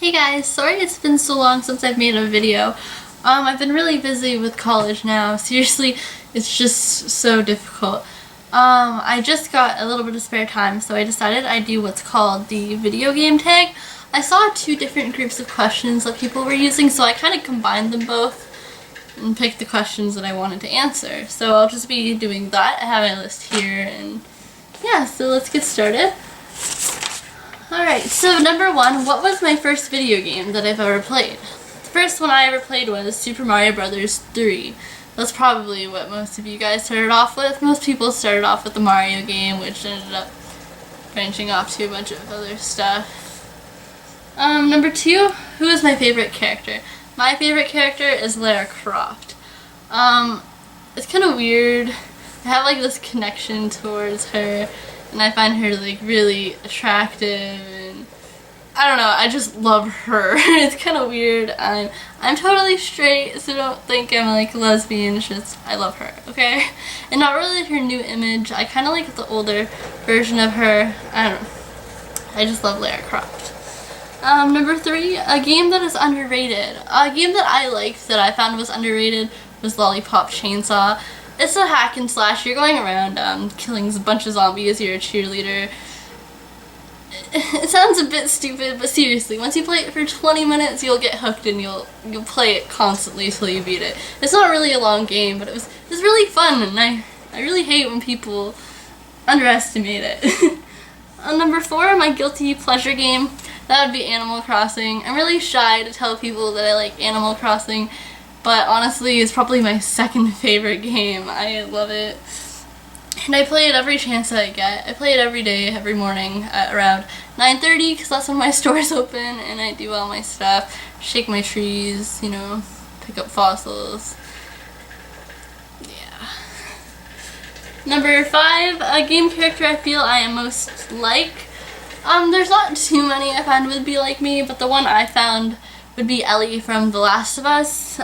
Hey guys, sorry it's been so long since I've made a video. I've been really busy with college now. Seriously, it's just so difficult. I just got a little bit of spare time, so I decided I'd do what's called the video game tag. I saw two different groups of questions that people were using, so I kind of combined them both and picked the questions that I wanted to answer. So I'll just be doing that. I have my list here, and yeah, so let's get started. Alright, so number one, what was my first video game that I've ever played? The first one I ever played was Super Mario Bros. 3. That's probably what most of you guys started off with. Most people started off with the Mario game, which ended up branching off to a bunch of other stuff. Number two, who is my favorite character? My favorite character is Lara Croft. It's kind of weird. I have like this connection towards her, and I find her like really attractive, and I don't know, I just love her. It's kind of weird. I'm totally straight, so don't think I'm like lesbian. It's just I love her, okay? And not really her new image. I kind of like the older version of her. I don't know. I just love Lara Croft. Number three, a game that is underrated. A game that I liked that I found was underrated was Lollipop Chainsaw. It's a hack and slash. You're going around killing a bunch of zombies. You're a cheerleader. It sounds a bit stupid, but seriously, once you play it for 20 minutes, you'll get hooked and you'll play it constantly till you beat it. It's not really a long game, but it was really fun, and I really hate when people underestimate it. Number four, my guilty pleasure game, that would be Animal Crossing. I'm really shy to tell people that I like Animal Crossing, but honestly, it's probably my second favorite game. I love it. And I play it every chance that I get. I play it every day, every morning at around 9:30 because that's when my store's open, and I do all my stuff. Shake my trees, you know, pick up fossils. Yeah. Number five, a game character I feel I am most like. There's not too many I found would be like me, but the one I found would be Ellie from The Last of Us.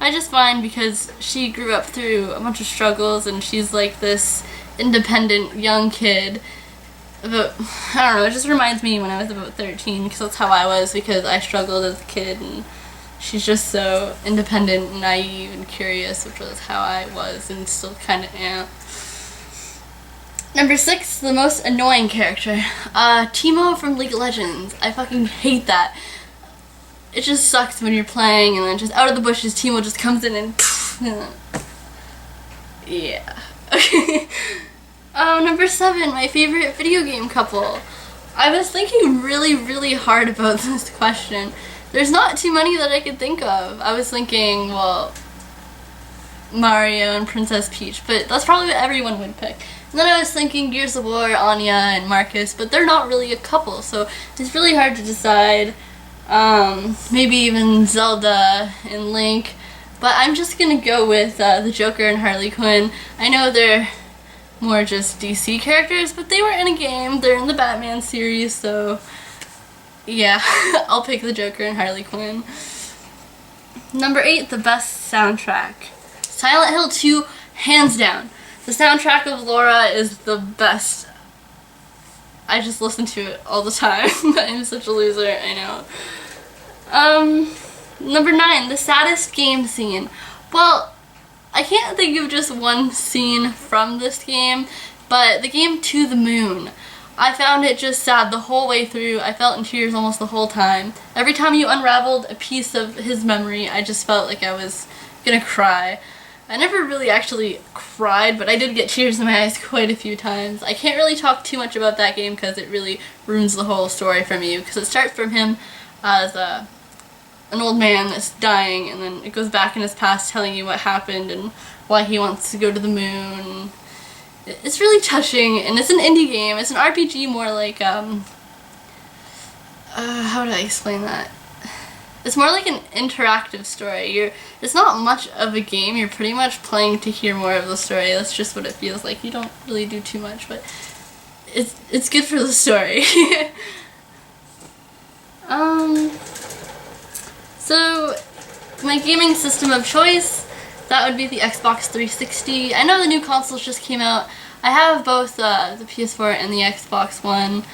I just find because she grew up through a bunch of struggles, and she's like this independent young kid. But I don't know, it just reminds me when I was about 13, because that's how I was, because I struggled as a kid, and she's just so independent and naive and curious, which was how I was and still kind of am. Number six, the most annoying character. Teemo from League of Legends. I fucking hate that. It just sucks when you're playing and then just out of the bushes Teemo just comes in and yeah. Okay. Number seven, my favorite video game couple. I was thinking really hard about this question. There's not too many that I could think of. I was thinking, well, Mario and Princess Peach, but that's probably what everyone would pick. And then I was thinking Gears of War, Anya and Marcus, but they're not really a couple, so it's really hard to decide. Maybe even Zelda and Link, but I'm just gonna go with the Joker and Harley Quinn. I know they're more just DC characters, but they were in a game. They're in the Batman series, so yeah, I'll pick the Joker and Harley Quinn. Number eight, the best soundtrack. Silent Hill 2, hands down. The soundtrack of Laura is the best. I just listen to it all the time. I'm such a loser, I know. Number nine, the saddest game scene. Well, I can't think of just one scene from this game, but the game To the Moon. I found it just sad the whole way through. I felt in tears almost the whole time. Every time you unraveled a piece of his memory, I just felt like I was gonna cry. I never really actually cried, but I did get tears in my eyes quite a few times. I can't really talk too much about that game because it really ruins the whole story from you, because it starts from him as an old man that's dying, and then it goes back in his past telling you what happened and why he wants to go to the moon. It's really touching, and it's an indie game. It's an RPG more like, how would I explain that? It's more like an interactive story. It's not much of a game. You're pretty much playing to hear more of the story. That's just what it feels like. You don't really do too much, but it's good for the story. So my gaming system of choice, that would be the Xbox 360. I know the new consoles just came out. I have both the PS4 and the Xbox One.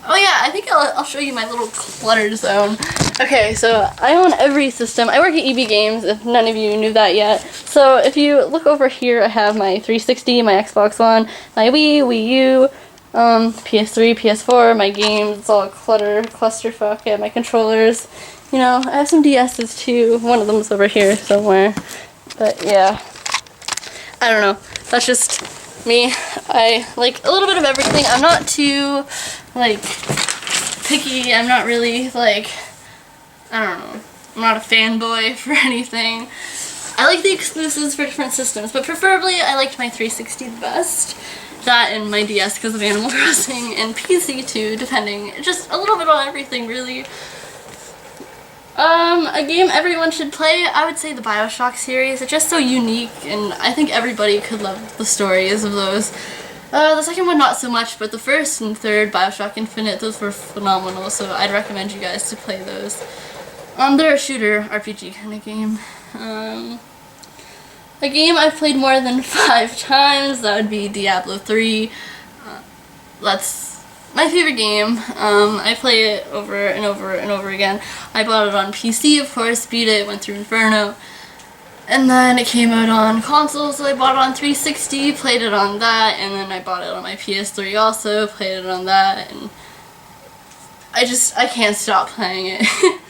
Oh yeah, I think I'll show you my little clutter zone. Okay, so I own every system. I work at EB Games, if none of you knew that yet. So if you look over here, I have my 360, my Xbox One, my Wii U, PS3, PS4, my games. It's all clusterfuck. I have my controllers. You know, I have some DS's too. One of them's over here somewhere. But yeah, I don't know. That's just me. I like a little bit of everything. I'm not too, like, picky. I'm not really, like, I don't know. I'm not a fanboy for anything. I like the exclusives for different systems, but preferably I liked my 360 the best. That and my DS because of Animal Crossing, and PC too, depending. Just a little bit on everything, really. A game everyone should play, I would say the BioShock series. It's just so unique, and I think everybody could love the stories of those. The second one not so much, but the first and third, BioShock Infinite, those were phenomenal, so I'd recommend you guys to play those. They're a shooter RPG kind of game. A game I've played more than 5 times, that would be Diablo 3. That's my favorite game. I play it over and over and over again. I bought it on PC, of course, beat it, went through Inferno. And then it came out on console, so I bought it on 360, played it on that, and then I bought it on my PS3 also, played it on that, and I can't stop playing it.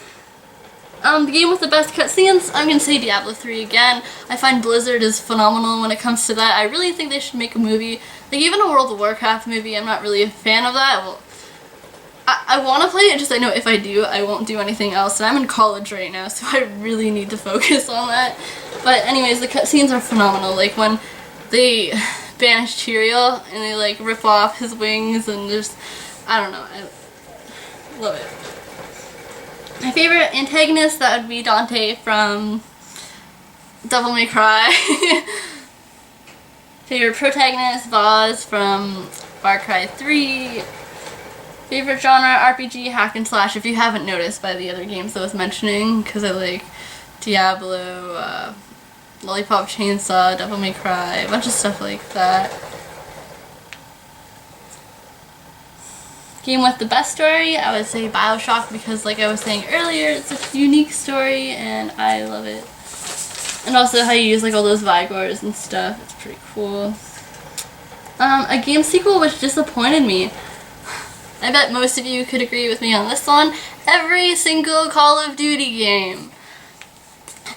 The game with the best cutscenes, I'm going to say Diablo 3 again. I find Blizzard is phenomenal when it comes to that. I really think they should make a movie. Like, even a World of Warcraft movie, I'm not really a fan of that. Well, I want to play it, just I know if I do, I won't do anything else. And I'm in college right now, so I really need to focus on that. But anyways, the cutscenes are phenomenal. Like, when they banish Tyrael and they, like, rip off his wings and just, I don't know, I love it. My favorite antagonist, that would be Dante from Devil May Cry. Favorite protagonist, Vaz from Far Cry 3. Favorite genre, RPG, hack and slash, if you haven't noticed by the other games I was mentioning, because I like Diablo, Lollipop Chainsaw, Devil May Cry, a bunch of stuff like that. Game with the best story, I would say BioShock, because like I was saying earlier, it's a unique story and I love it. And also how you use like all those Vigors and stuff, it's pretty cool. A game sequel which disappointed me. I bet most of you could agree with me on this one. Every single Call of Duty game.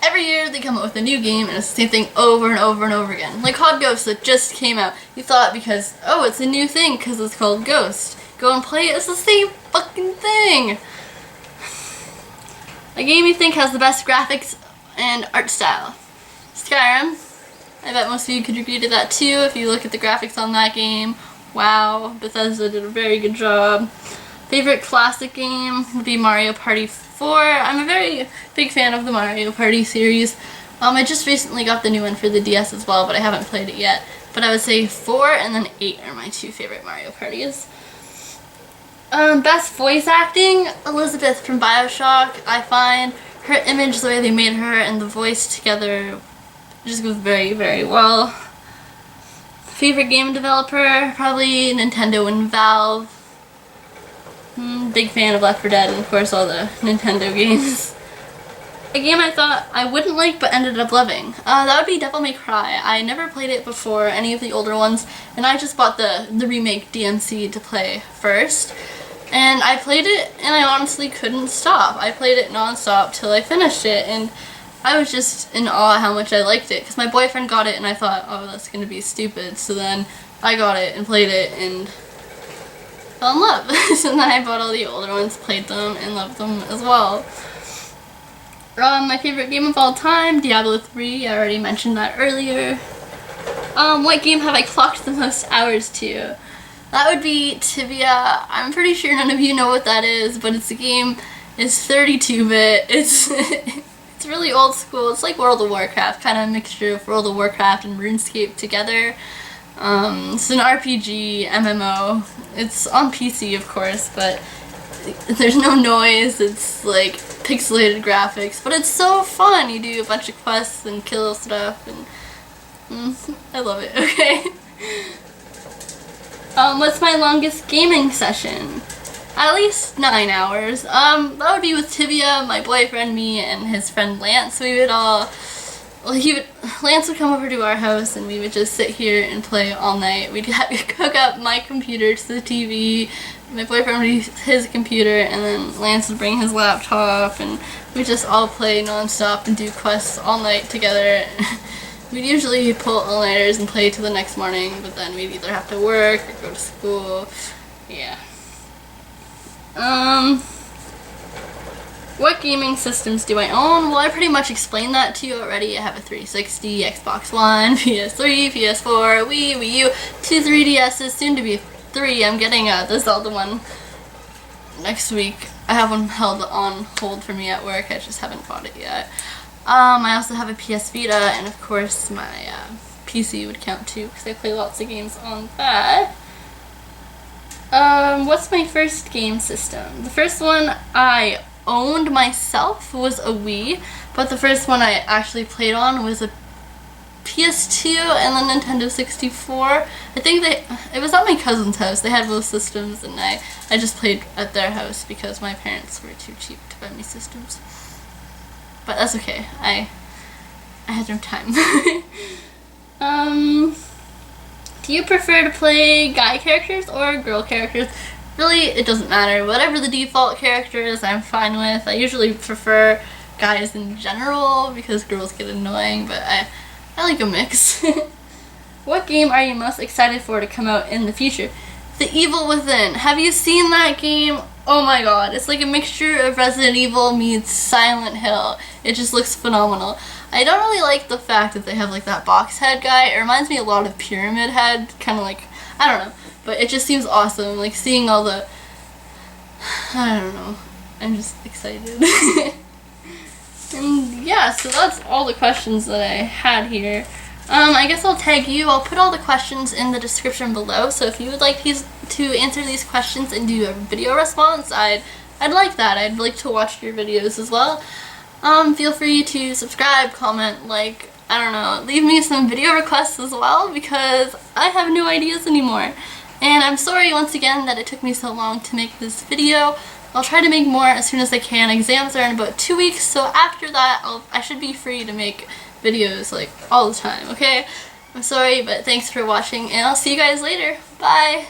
Every year they come up with a new game and it's the same thing over and over and over again. Like COD Ghost that just came out. You thought because, oh, it's a new thing because it's called Ghost. Go and play it, it's the same fucking thing. A game you think has the best graphics and art style. Skyrim. I bet most of you could agree to that too if you look at the graphics on that game. Wow, Bethesda did a very good job. Favorite classic game would be Mario Party 4. I'm a very big fan of the Mario Party series. I just recently got the new one for the DS as well, but I haven't played it yet. But I would say 4 and then 8 are my 2 favorite Mario Parties. Best voice acting, Elizabeth from BioShock. I find her image, the way they made her and the voice together just goes very, very well. Favorite game developer, probably Nintendo and Valve. Big fan of Left 4 Dead and of course all the Nintendo games. A game I thought I wouldn't like but ended up loving. That would be Devil May Cry. I never played it before, any of the older ones, and I just bought the remake DMC to play first. And I played it and I honestly couldn't stop. I played it non-stop till I finished it and I was just in awe how much I liked it because my boyfriend got it and I thought, oh, that's going to be stupid. So then I got it and played it and fell in love. So then I bought all the older ones, played them, and loved them as well. My favorite game of all time, Diablo 3. I already mentioned that earlier. What game have I clocked the most hours to? That would be Tibia. I'm pretty sure none of you know what that is, but it's a game. It's 32-bit. It's really old school. It's like World of Warcraft, kind of a mixture of World of Warcraft and RuneScape together. It's an RPG, MMO. It's on PC, of course, but there's no noise. It's like pixelated graphics, but it's so fun. You do a bunch of quests and kill stuff, and I love it. Okay. What's my longest gaming session? at least 9 hours. That would be with Tibia, my boyfriend, me, and his friend Lance. We would all, Lance would come over to our house and we would just sit here and play all night. We'd hook up my computer to the TV, my boyfriend would use his computer, and then Lance would bring his laptop, and we'd just all play non-stop and do quests all night together. We'd usually pull all-nighters and play till the next morning, but then we'd either have to work or go to school. Yeah. What gaming systems do I own? Well, I pretty much explained that to you already. I have a 360, Xbox One, PS3, PS4, Wii, Wii U, 2 3DSs, soon to be 3. I'm getting the Zelda one next week. I have one held on hold for me at work. I just haven't bought it yet. I also have a PS Vita, and of course my PC would count too, because I play lots of games on that. What's my first game system? The first one I owned myself was a Wii, but the first one I actually played on was a PS2 and the Nintendo 64. I think it was at my cousin's house. They had both systems, and I just played at their house because my parents were too cheap to buy me systems. But that's okay. I had no time. Do you prefer to play guy characters or girl characters? Really, it doesn't matter. Whatever the default character is, I'm fine with. I usually prefer guys in general because girls get annoying, but I like a mix. What game are you most excited for to come out in the future? The Evil Within. Have you seen that game? Oh my god, it's like a mixture of Resident Evil meets Silent Hill. It just looks phenomenal. I don't really like the fact that they have like that box head guy. It reminds me a lot of Pyramid Head, kind of like, I don't know, but it just seems awesome, like seeing all the, I don't know, I'm just excited. And yeah, so that's all the questions that I had here. I guess I'll tag you. I'll put all the questions in the description below, so if you would like to answer these questions and do a video response, I'd like that. I'd like to watch your videos as well. Feel free to subscribe, comment, like, I don't know, leave me some video requests as well, because I have no ideas anymore. And I'm sorry once again that it took me so long to make this video. I'll try to make more as soon as I can. Exams are in about 2 weeks, so after that I should be free to make videos like all the time, okay? I'm sorry, but thanks for watching, and I'll see you guys later. Bye!